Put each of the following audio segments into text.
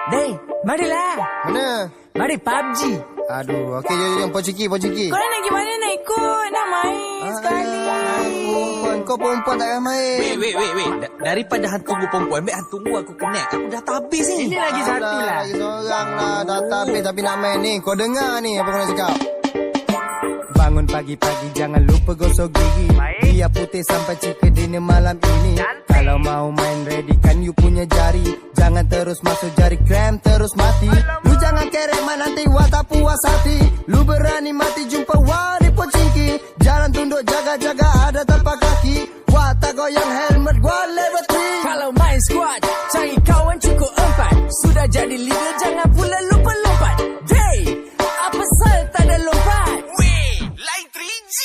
Dey, marilah. Mana? Mari PUBG. Aduh, okey jom Pociki. Korang nak gimana nak ikut? Nak main sekali. Perempuan, kau perempuan tak payah main. Wait. Daripada hantu gua perempuan, ambil hantu gua aku connect. Aku dah tak habis ni. Ini lagi satu lah. Lagi seorang lah. Dah tak habis tapi nak main ni. Kau dengar ni apa kau nak cakap. Bangun pagi-pagi jangan lupa gosok gigi. Biar putih sampai cika dinner malam ini. Kalau mau main ready kan you punya jari. Jangan terus masuk jari krem terus mati. Lu jangan kerek man nanti watak puas hati. Lu berani mati jumpa wadi Pociki. Jalan tunduk jaga-jaga ada tapak kaki. Watak goyang helmet gua level 3. Kalau main squad, cari kawan cukup 4. Sudah jadi leader jangan pula lupa lompat. Day, apa sal tak ada lompat? Lain 3G.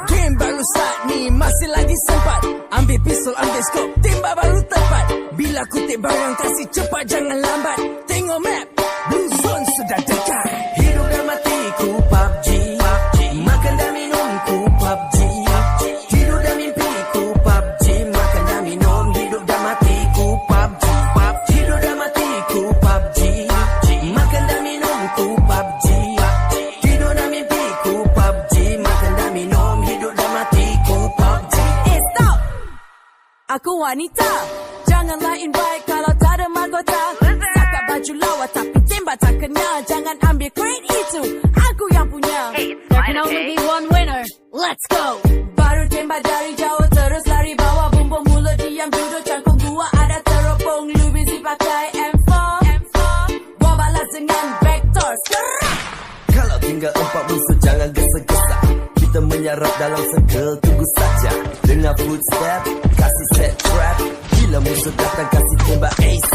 Game baru start ni masih lagi sempat. Ambil pistol, ambil scope, tembak baru tepat. Bila kutip barang kasih cepat jangan lambat. Tengok map, blue zone sudah dekat. Hidup dan matiku PUBG. Makan dan minumku PUBG. Tidur dan mimpiku PUBG. Makan dan minum, hidup dan matiku PUBG. Hidup dan matiku PUBG. Makan dan minumku PUBG. Tidur dan mimpiku PUBG. Makan dan minum, hidup dan matiku PUBG. Stop! Aku wanita. Janganlah invite kalau tak ada mahkota. Cakap baju lawa tapi tembak tak kena. Jangan ambil crate itu, aku yang punya. There can only be one winner. Let's go. Baru tembak dari jauh terus lari bawah. Bumbung mulut diam duduk cangkung gua ada teropong. Lu busy pakai M4. Gua balas dengan vector. Sekarang Kalau tinggal 4 musuh jangan gesa-gesa. Kita menyerap dalam circle tunggu saja. Dengar footstep, kasih set trap. Bila musuh datang kasih tembak ace.